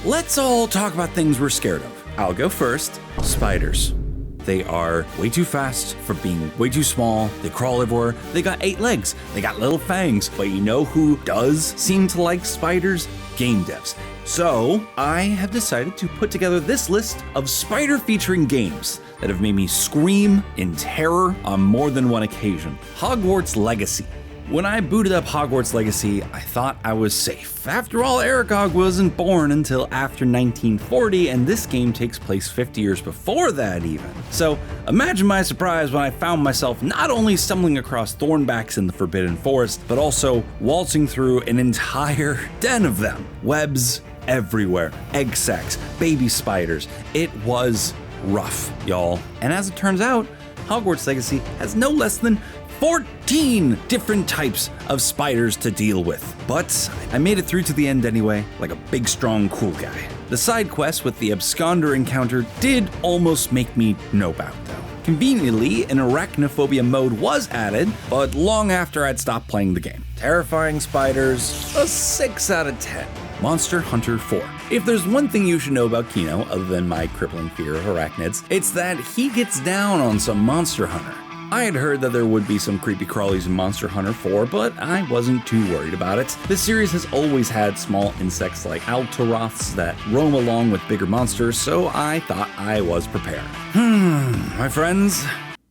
let's all talk about things we're scared of. I'll go first. Spiders. They are way too fast for being way too small. They crawl everywhere. They got 8 legs. They got little fangs. But you know who does seem to like spiders? Game devs. So I have decided to put together this list of spider featuring games that have made me scream in terror on more than one occasion. Hogwarts Legacy. When I booted up Hogwarts Legacy, I thought I was safe. After all, Arachnog wasn't born until after 1940, and this game takes place 50 years before that even. So imagine my surprise when I found myself not only stumbling across thornbacks in the Forbidden Forest, but also waltzing through an entire den of them. Webs everywhere, egg sacs, baby spiders. It was rough, y'all. And as it turns out, Hogwarts Legacy has no less than 14 different types of spiders to deal with. But I made it through to the end anyway, like a big, strong, cool guy. The side quest with the absconder encounter did almost make me nope out though. Conveniently, an arachnophobia mode was added, but long after I'd stopped playing the game. Terrifying spiders, a 6 out of 10. Monster Hunter 4. If there's one thing you should know about Kino, other than my crippling fear of arachnids, it's that he gets down on some Monster Hunter. I had heard that there would be some creepy crawlies in Monster Hunter 4, but I wasn't too worried about it. This series has always had small insects like Altoroths that roam along with bigger monsters, so I thought I was prepared. My friends,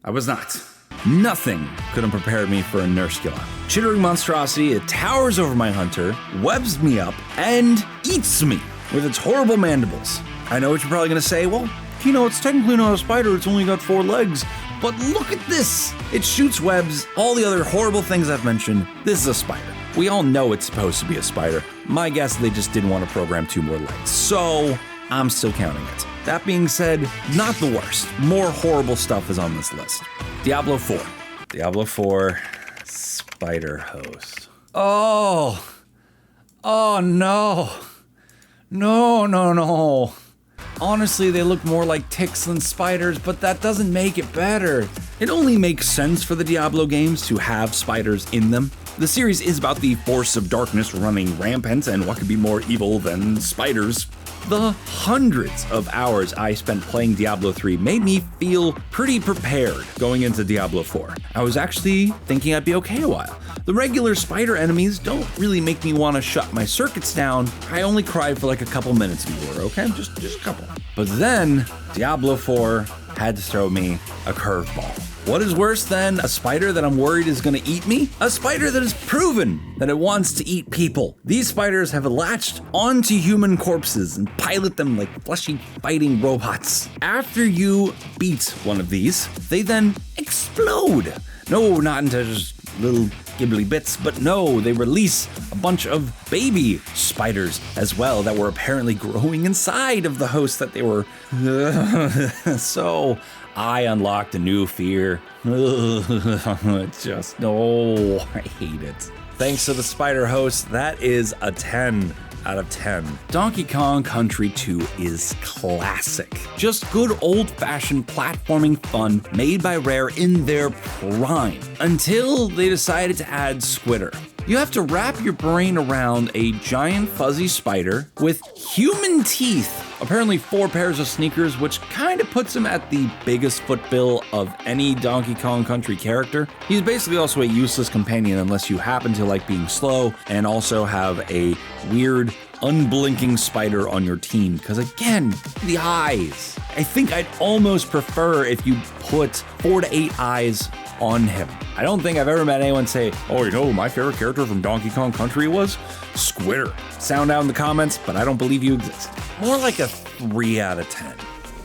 I was not. Nothing could have prepared me for a Nerscylla. Chittering monstrosity, it towers over my hunter, webs me up, and eats me with its horrible mandibles. I know what you're probably gonna say, well, Kino, it's technically not a spider, it's only got 4 legs. But look at this! It shoots webs, all the other horrible things I've mentioned. This is a spider. We all know it's supposed to be a spider. My guess, they just didn't want to program 2 more legs. So, I'm still counting it. That being said, not the worst. More horrible stuff is on this list. Diablo 4. Diablo 4, spider host. Oh no. No. Honestly, they look more like ticks than spiders, but that doesn't make it better. It only makes sense for the Diablo games to have spiders in them. The series is about the force of darkness running rampant, and what could be more evil than spiders? The hundreds of hours I spent playing Diablo 3 made me feel pretty prepared going into Diablo 4. I was actually thinking I'd be okay a while. The regular spider enemies don't really make me want to shut my circuits down. I only cried for like a couple minutes before, okay? Just a couple. But then, Diablo 4 had to throw me a curveball. What is worse than a spider that I'm worried is gonna eat me? A spider that has proven that it wants to eat people. These spiders have latched onto human corpses and pilot them like fleshy fighting robots. After you beat one of these, they then explode. No, not into just little gibbly bits, but no, they release a bunch of baby spiders as well that were apparently growing inside of the host that they were. So I unlocked a new fear. Just, no, I hate it. Thanks to the spider host, that is a 10 out of 10. Donkey Kong Country 2 is classic. Just good old-fashioned platforming fun made by Rare in their prime, until they decided to add Squitter. You have to wrap your brain around a giant fuzzy spider with human teeth, apparently 4 pairs of sneakers, which kind of puts him at the biggest footbill of any Donkey Kong Country character. He's basically also a useless companion unless you happen to like being slow and also have a weird, unblinking spider on your team, because again, the eyes. I think I'd almost prefer if you put 4 to 8 eyes on him. I don't think I've ever met anyone say, oh, you know, my favorite character from Donkey Kong Country was Squitter. Sound out in the comments, but I don't believe you exist. More like a 3 out of 10.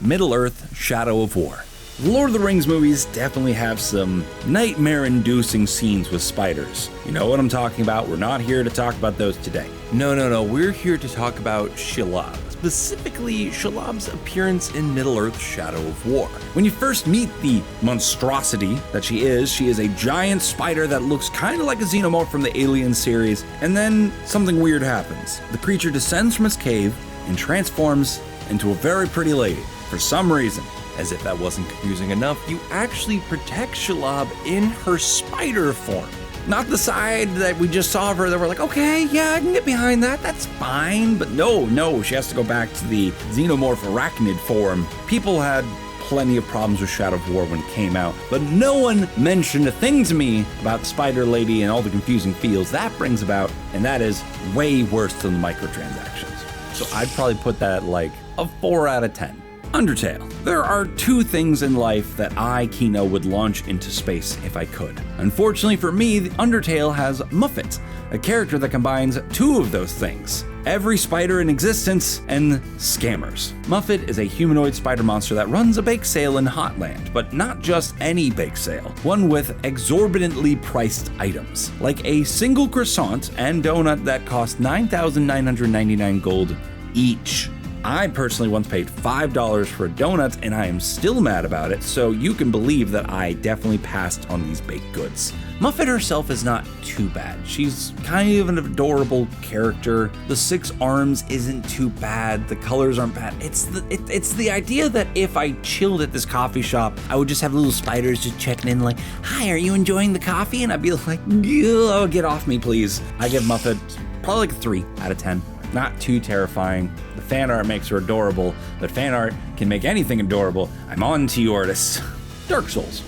Middle-earth: Shadow of War. The Lord of the Rings movies definitely have some nightmare-inducing scenes with spiders. You know what I'm talking about. We're not here to talk about those today. No. We're here to talk about Shelob. Specifically, Shelob's appearance in Middle-earth: Shadow of War. When you first meet the monstrosity that she is a giant spider that looks kind of like a xenomorph from the Alien series, and then something weird happens. The creature descends from its cave and transforms into a very pretty lady. For some reason, as if that wasn't confusing enough, you actually protect Shelob in her spider form. Not the side that we just saw of her that we're like, okay, yeah, I can get behind that, that's fine. But no, she has to go back to the xenomorph arachnid form. People had plenty of problems with Shadow of War when it came out, but no one mentioned a thing to me about Spider Lady and all the confusing feels that brings about, and that is way worse than the microtransactions. So I'd probably put that at like a 4 out of 10. Undertale. There are 2 things in life that I, Kino, would launch into space if I could. Unfortunately for me, Undertale has Muffet, a character that combines 2 of those things. Every spider in existence and scammers. Muffet is a humanoid spider monster that runs a bake sale in Hotland, but not just any bake sale, one with exorbitantly priced items, like a single croissant and donut that cost 9,999 gold each. I personally once paid $5 for a donut and I am still mad about it, so you can believe that I definitely passed on these baked goods. Muffet herself is not too bad. She's kind of an adorable character. The 6 arms isn't too bad. The colors aren't bad. It's the idea that if I chilled at this coffee shop, I would just have little spiders just checking in like, hi, are you enjoying the coffee? And I'd be like, oh, get off me, please. I give Muffet probably like a 3 out of 10. Not too terrifying. The fan art makes her adorable, but fan art can make anything adorable. I'm on to you, artists. Dark Souls.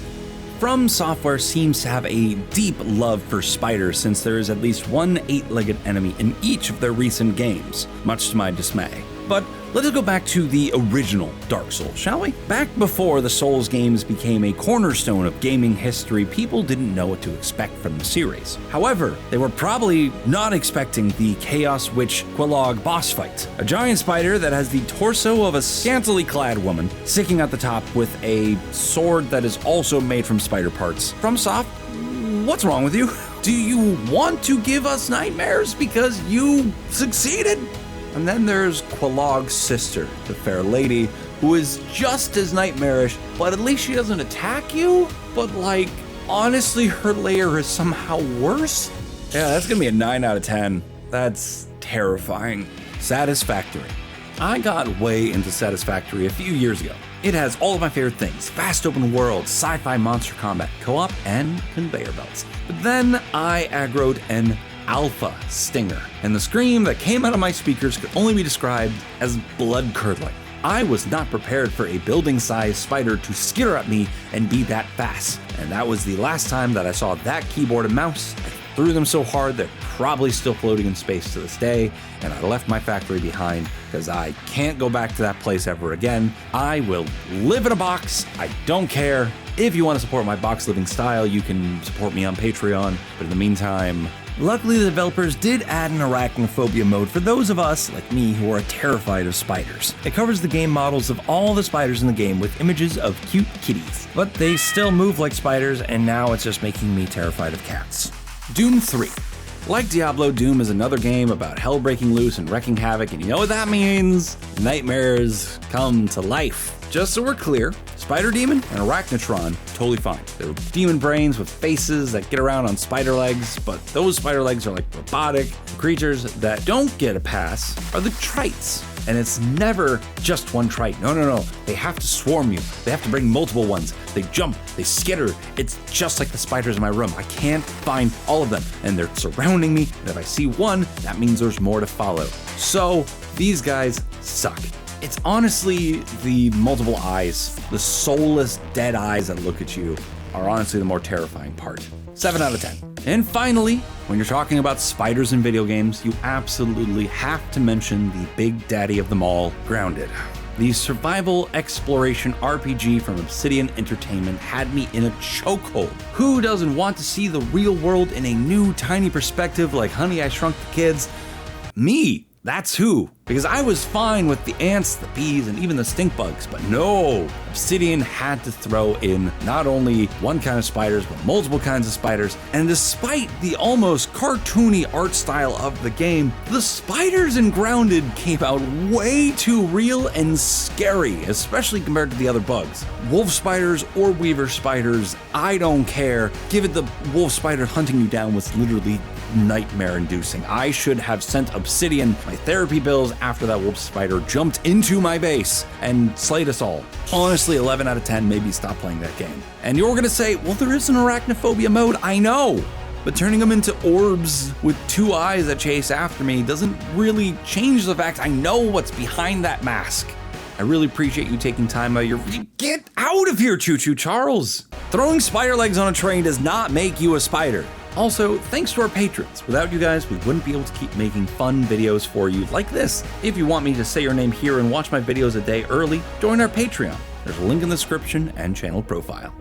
From Software seems to have a deep love for spiders since there is at least one 8-legged enemy in each of their recent games, much to my dismay. But let us go back to the original Dark Souls, shall we? Back before the Souls games became a cornerstone of gaming history, people didn't know what to expect from the series. However, they were probably not expecting the Chaos Witch Quelaag boss fight, a giant spider that has the torso of a scantily clad woman, sticking at the top with a sword that is also made from spider parts. FromSoft, what's wrong with you? Do you want to give us nightmares because you succeeded? And then there's Quelaag's sister, the fair lady, who is just as nightmarish, but at least she doesn't attack you. But like, honestly, her lair is somehow worse. Yeah, that's gonna be a 9 out of 10. That's terrifying. Satisfactory. I got way into Satisfactory a few years ago. It has all of my favorite things: fast open world, sci-fi monster combat, co-op, and conveyor belts. But then I aggroed an alpha stinger, and the scream that came out of my speakers could only be described as blood-curdling. I was not prepared for a building-sized spider to skitter at me and be that fast, and that was the last time that I saw that keyboard and mouse. I threw them so hard they're probably still floating in space to this day, and I left my factory behind because I can't go back to that place ever again. I will live in a box. I don't care. If you want to support my box living style, you can support me on Patreon, but in the meantime, luckily, the developers did add an arachnophobia mode for those of us, like me, who are terrified of spiders. It covers the game models of all the spiders in the game with images of cute kitties. But they still move like spiders, and now it's just making me terrified of cats. Doom 3. Like Diablo, Doom is another game about hell breaking loose and wrecking havoc, and you know what that means? Nightmares come to life. Just so we're clear, Spider Demon and Arachnotron, totally fine. They're demon brains with faces that get around on spider legs, but those spider legs are like robotic. Creatures that don't get a pass are the Trites. And it's never just one Trite. No. They have to swarm you. They have to bring multiple ones. They jump, they skitter. It's just like the spiders in my room. I can't find all of them, and they're surrounding me. And if I see one, that means there's more to follow. So these guys suck. It's honestly the multiple eyes, the soulless dead eyes that look at you are honestly the more terrifying part. 7 out of 10. And finally, when you're talking about spiders in video games, you absolutely have to mention the big daddy of them all, Grounded. The survival exploration RPG from Obsidian Entertainment had me in a chokehold. Who doesn't want to see the real world in a new tiny perspective like Honey, I Shrunk the Kids? Me. That's who. Because I was fine with the ants, the bees, and even the stink bugs, but no, Obsidian had to throw in not only one kind of spiders, but multiple kinds of spiders, and despite the almost cartoony art style of the game, the spiders in Grounded came out way too real and scary, especially compared to the other bugs. Wolf spiders or weaver spiders, I don't care. Give it the wolf spider hunting you down was literally nightmare-inducing. I should have sent Obsidian my therapy bills after that wolf spider jumped into my base and slayed us all. Honestly, 11 out of 10, maybe stop playing that game. And you're gonna say, well, there is an arachnophobia mode. I know, But turning them into orbs with 2 eyes that chase after me doesn't really change the fact I know what's behind that mask. I really appreciate you taking time out of your... Get out of here, Choo Choo Charles! Throwing spider legs on a train does not make you a spider. Also, thanks to our patrons. Without you guys, we wouldn't be able to keep making fun videos for you like this. If you want me to say your name here and watch my videos a day early, join our Patreon. There's a link in the description and channel profile.